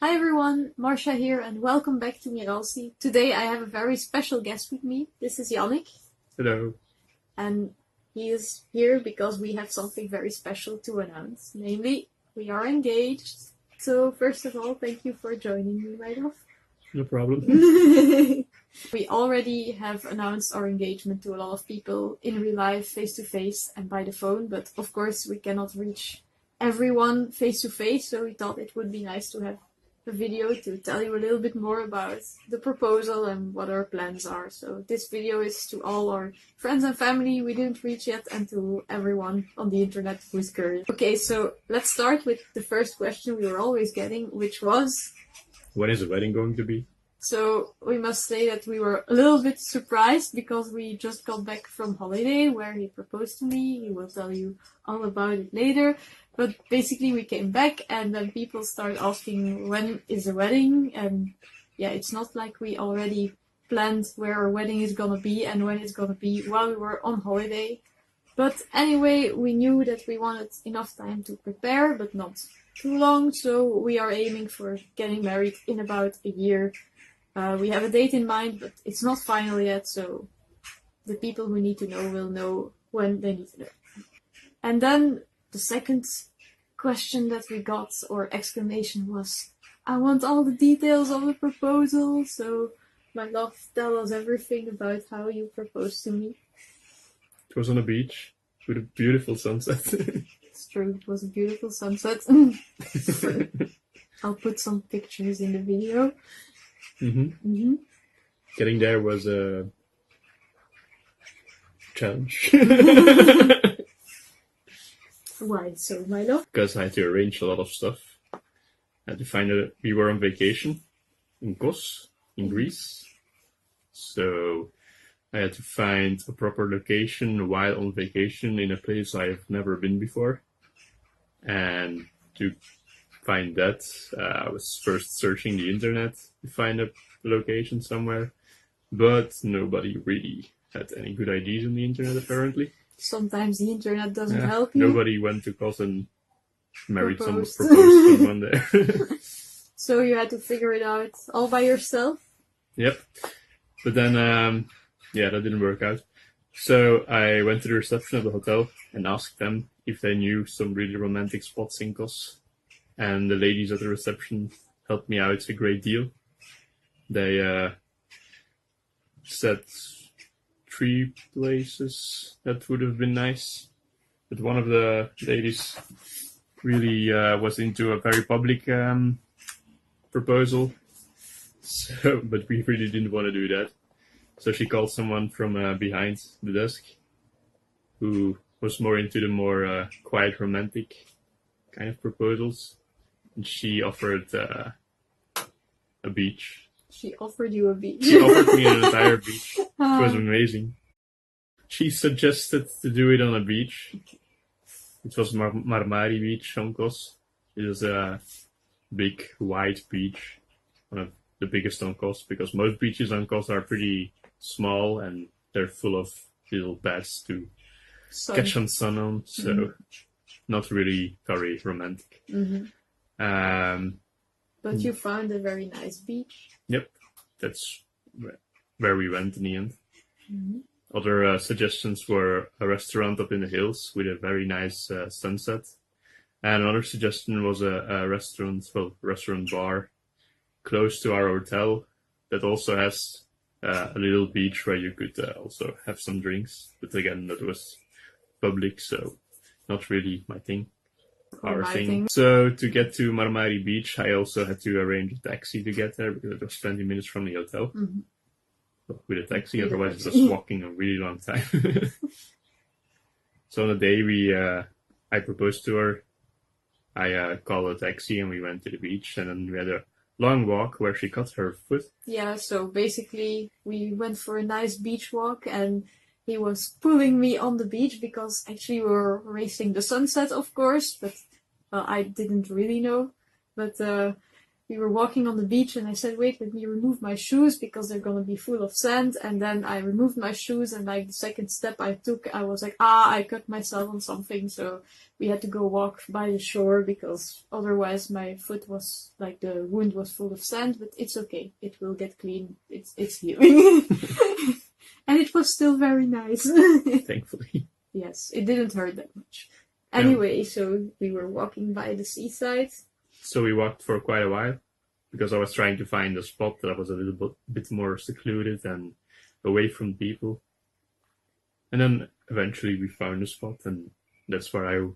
Hi everyone, Marcia here and welcome back to Miralsi. Today I have a very special guest with me. This is Yannick. Hello. And he is here because we have something very special to announce. Namely, we are engaged. So first of all, thank you for joining me, my love. No problem. We already have announced our engagement to a lot of people in real life, face to face and by the phone, but of course we cannot reach everyone face to face, so we thought it would be nice to have a video to tell you a little bit more about the proposal and what our plans are. So this video is to all our friends and family we didn't reach yet and to everyone on the internet who is curious. Okay, so let's start with the first question we were always getting, which was... When is the wedding going to be? So we must say that we were a little bit surprised because we just got back from holiday where he proposed to me. He will tell you all about it later. But basically we came back and then people start asking when is the wedding, and yeah, it's not like we already planned where our wedding is gonna be and when it's gonna be while we were on holiday. But anyway, we knew that we wanted enough time to prepare, but not too long, so we are aiming for getting married in about a year. We have a date in mind, but it's not final yet, so the people who need to know will know when they need to know. And then the second question that we got, or exclamation, was, I want all the details of the proposal. So, my love, tell us everything about how you proposed to me. It was on a beach with a beautiful sunset. It's true, it was a beautiful sunset. I'll put some pictures in the video. Getting there was a challenge. Why so, my love? Because I had to arrange a lot of stuff. I had to find out we were on vacation in Kos, in Greece. So I had to find a proper location while on vacation in a place I have never been before. And to find that, I was first searching the internet to find a location somewhere. But nobody really had any good ideas on the internet, apparently. Sometimes the internet doesn't help you. Nobody went to Kos and proposed someone there. So you had to figure it out all by yourself? Yep. But then, that didn't work out. So I went to the reception of the hotel and asked them if they knew some really romantic spots in Kos. And the ladies at the reception helped me out a great deal. They said 3 places that would have been nice. But one of the ladies really was into a very public proposal. So, but we really didn't want to do that. So she called someone from behind the desk who was more into the more quiet, romantic kind of proposals. And she offered a beach. She offered you a beach. She offered me an entire beach. It was amazing. She suggested to do it on a beach. It was Marmari Beach on Kos. It was a big, wide beach. One of the biggest on Kos, because most beaches on Kos are pretty small and they're full of little pads to catch some sun on. So not really very romantic. But you found a very nice beach. Yep, that's where we went in the end. Other suggestions were a restaurant up in the hills with a very nice sunset. And another suggestion was a restaurant bar close to our hotel that also has a little beach where you could also have some drinks. But again, that was public, so not really my thing. Our thing. So to get to Marmari Beach, I also had to arrange a taxi to get there because it was 20 minutes from the hotel. With a taxi, otherwise it's just walking a really long time. So on the day I proposed to her, I called a taxi and we went to the beach, and then we had a long walk where she cut her foot. Yeah, so basically we went for a nice beach walk and he was pulling me on the beach because actually we were racing the sunset, of course, but I didn't really know. But we were walking on the beach and I said, wait, let me remove my shoes because they're gonna be full of sand. And then I removed my shoes and like the second step I took, I was like, I cut myself on something. So we had to go walk by the shore because otherwise my foot was like, the wound was full of sand, but it's okay. It will get clean. It's healing. And it was still very nice. Thankfully. Yes, it didn't hurt that much. Anyway, so we were walking by the seaside. So we walked for quite a while because I was trying to find a spot that was a little bit more secluded and away from people. And then eventually we found a spot, and that's where I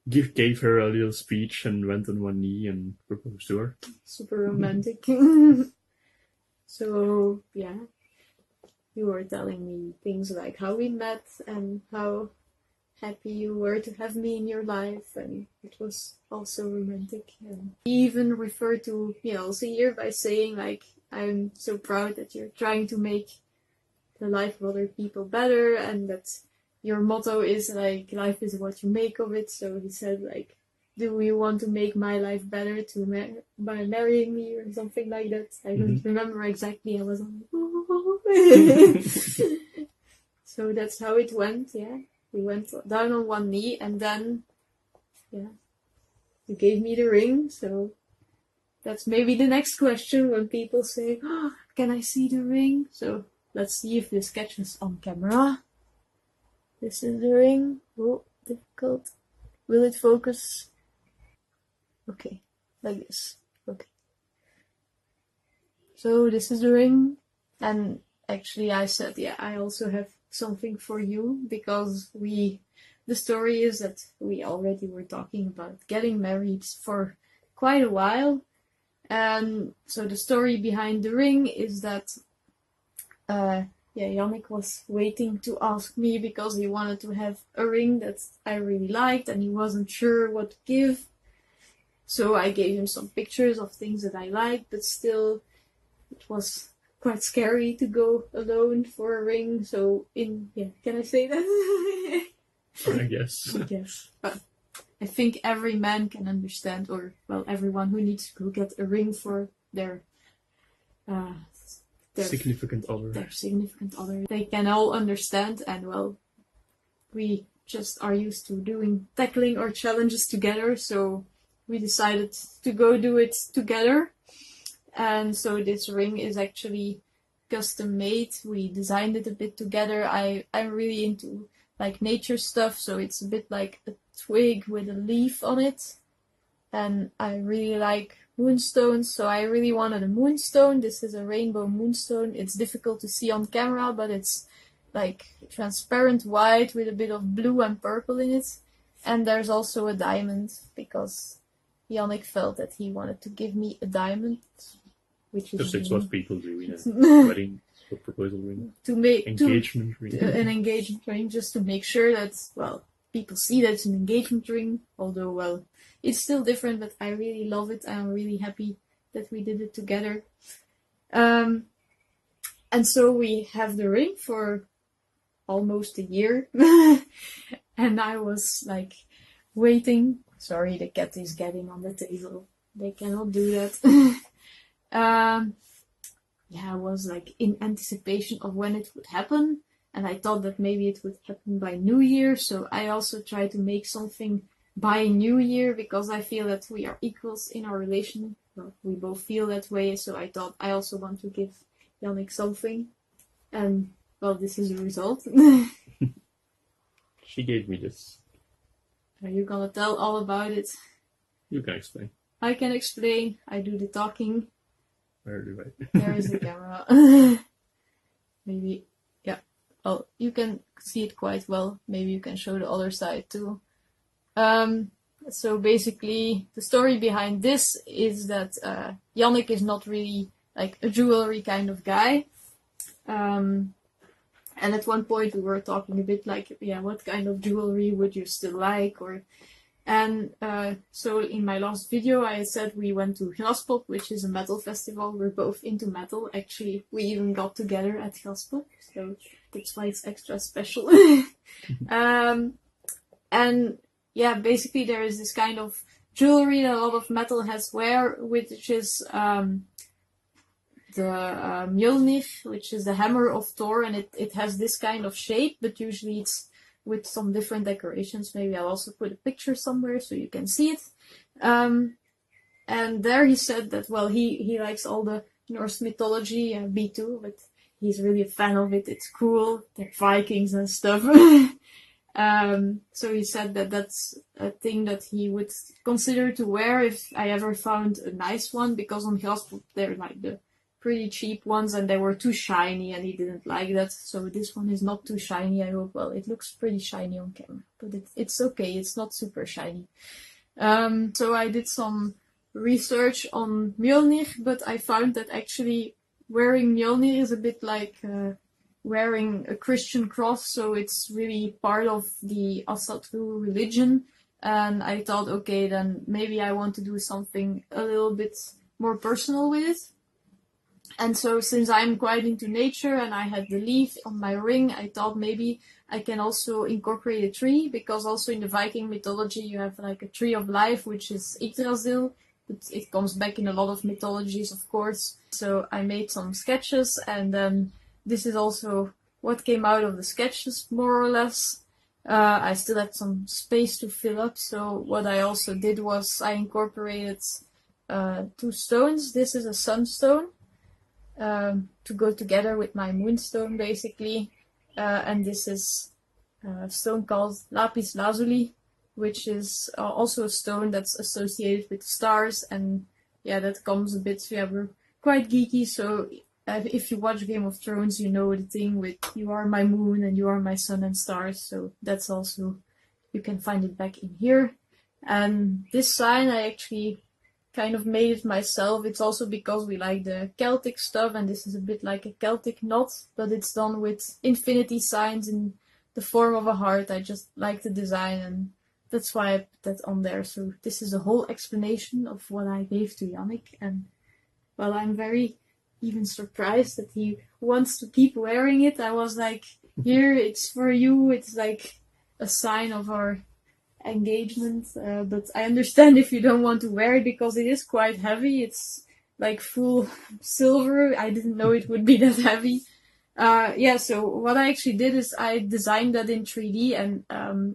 gave her a little speech and went on one knee and proposed to her. Super romantic. So, yeah. You were telling me things like how we met and how happy you were to have me in your life, and it was also romantic. And he even referred to me also here by saying like, I'm so proud that you're trying to make the life of other people better, and that your motto is like, life is what you make of it. So he said like, do you want to make my life better by marrying me or something like that? I don't remember exactly. I was on So that's how it went, yeah. We went down on one knee, and then, yeah, you gave me the ring. So that's maybe the next question when people say, oh, can I see the ring? So let's see if this catches on camera. This is the ring. Oh, difficult. Will it focus? Okay, like this. Okay. So this is the ring. And actually I said, yeah, I also have something for you, because the story is that we already were talking about getting married for quite a while. And so the story behind the ring is that Yannick was waiting to ask me because he wanted to have a ring that I really liked and he wasn't sure what to give. So I gave him some pictures of things that I liked, but still it was quite scary to go alone for a ring. So can I say that? I guess. Yes. But I think every man can understand, or well, everyone who needs to go get a ring for their significant other. Their significant other. They can all understand, and well, we just are used to tackling our challenges together, so we decided to go do it together. And so this ring is actually custom made. We designed it a bit together. I'm really into like nature stuff, so it's a bit like a twig with a leaf on it. And I really like moonstones, so I really wanted a moonstone. This is a rainbow moonstone. It's difficult to see on camera, but it's like transparent white with a bit of blue and purple in it. And there's also a diamond, because Yannick felt that he wanted to give me a diamond, which is it's what people do in a wedding or proposal ring. Engagement ring. An engagement ring, just to make sure that, well, people see that it's an engagement ring, although, well, it's still different, but I really love it. I'm really happy that we did it together. And so we have the ring for almost a year. And I was like waiting. Sorry, the cat is getting on the table. They cannot do that. I was like in anticipation of when it would happen. And I thought that maybe it would happen by New Year. So I also tried to make something by New Year, because I feel that we are equals in our relation. Well, we both feel that way. So I thought I also want to give Yannick something. And, well, this is the result. She gave me this. Are you gonna tell all about it? You can explain. I can explain. I do the talking. Where do I? There is the camera. Maybe, yeah. Oh, you can see it quite well. Maybe you can show the other side too. So basically, the story behind this is that Yannick is not really like a jewelry kind of guy. And at one point we were talking a bit like, what kind of jewelry would you still like? So in my last video I said we went to Graspop, which is a metal festival. We're both into metal. Actually, we even got together at Graspop, so that's why it's extra special. And yeah, basically there is this kind of jewelry that a lot of metalheads wear, which is the Mjolnir, which is the hammer of Thor, and it has this kind of shape, but usually it's with some different decorations. Maybe I'll also put a picture somewhere so you can see it. And there he said that, well, he likes all the Norse mythology, me too, but he's really a fan of it. It's cool. They're Vikings and stuff. So he said that that's a thing that he would consider to wear if I ever found a nice one, because on Graspop they're like the pretty cheap ones and they were too shiny and he didn't like that. So this one is not too shiny, I hope. Well, it looks pretty shiny on camera, but it's okay. It's not super shiny. So I did some research on Mjolnir, but I found that actually wearing Mjolnir is a bit like wearing a Christian cross, so it's really part of the Asatru religion. And I thought, okay, then maybe I want to do something a little bit more personal with it. And so since I'm quite into nature and I had the leaf on my ring, I thought maybe I can also incorporate a tree, because also in the Viking mythology you have like a tree of life, which is Yggdrasil. It comes back in a lot of mythologies, of course. So I made some sketches, and then this is also what came out of the sketches, more or less. I still had some space to fill up, so what I also did was I incorporated 2 stones. This is a sunstone, to go together with my moonstone, basically. And this is a stone called lapis lazuli, which is also a stone that's associated with stars. And yeah, that comes a bit, we're quite geeky, so if you watch Game of Thrones, you know the thing with you are my moon and you are my sun and stars, so that's also, you can find it back in here. And this sign I actually kind of made it myself. It's also because we like the Celtic stuff, and this is a bit like a Celtic knot, but it's done with infinity signs in the form of a heart. I just like the design, and that's why I put that on there. So this is a whole explanation of what I gave to Yannick, and well, I'm very even surprised that he wants to keep wearing it. I was like, here, it's for you. It's like a sign of our engagement, but I understand if you don't want to wear it, because it is quite heavy. It's like full silver. I didn't know it would be that heavy. Yeah, so what I actually did is I designed that in 3D, and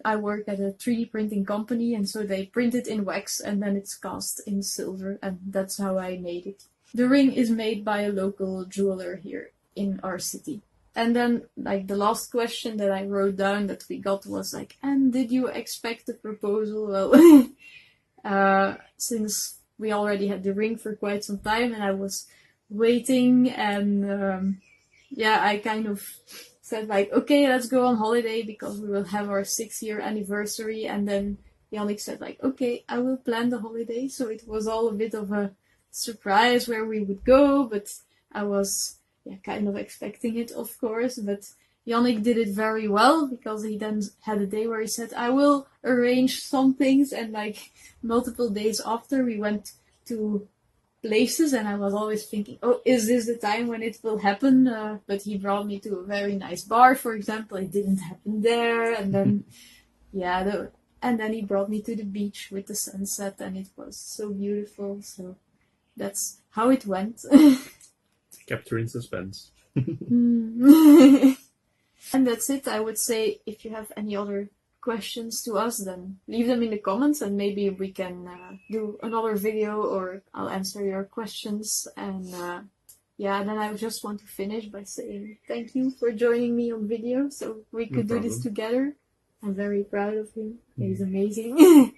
I work at a 3D printing company, and so they print it in wax and then it's cast in silver, and that's how I made it. The ring is made by a local jeweler here in our city. And then, like, the last question that I wrote down that we got was like, and did you expect a proposal? Well, since we already had the ring for quite some time and I was waiting, and yeah, I kind of said like, okay, let's go on holiday because we will have our 6-year anniversary. And then Yannick said like, okay, I will plan the holiday. So it was all a bit of a surprise where we would go, but I was kind of expecting it, of course. But Yannick did it very well, because he then had a day where he said, I will arrange some things, and like multiple days after we went to places, and I was always thinking, oh, is this the time when it will happen? But he brought me to a very nice bar, for example. It didn't happen there, and then and then he brought me to the beach with the sunset, and it was so beautiful. So that's how it went. Kept her in suspense. And that's it. I would say, if you have any other questions to us, then leave them in the comments, and maybe we can do another video, or I'll answer your questions. And then I just want to finish by saying thank you for joining me on video, so we could do this together. I'm very proud of him. He's amazing.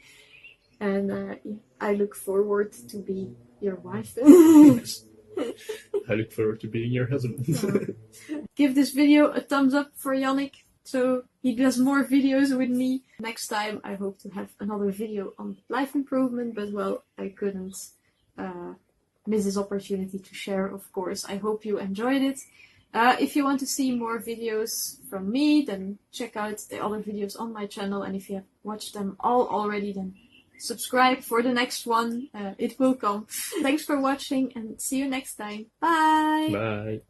And I look forward to be your wife. I look forward to being your husband. Give this video a thumbs up for Yannick, so he does more videos with me. Next time I hope to have another video on life improvement, but well, I couldn't miss this opportunity to share, of course. I hope you enjoyed it. If you want to see more videos from me, then check out the other videos on my channel, and if you have watched them all already, then subscribe for the next one. It will come. Thanks for watching, and see you next time. Bye! Bye!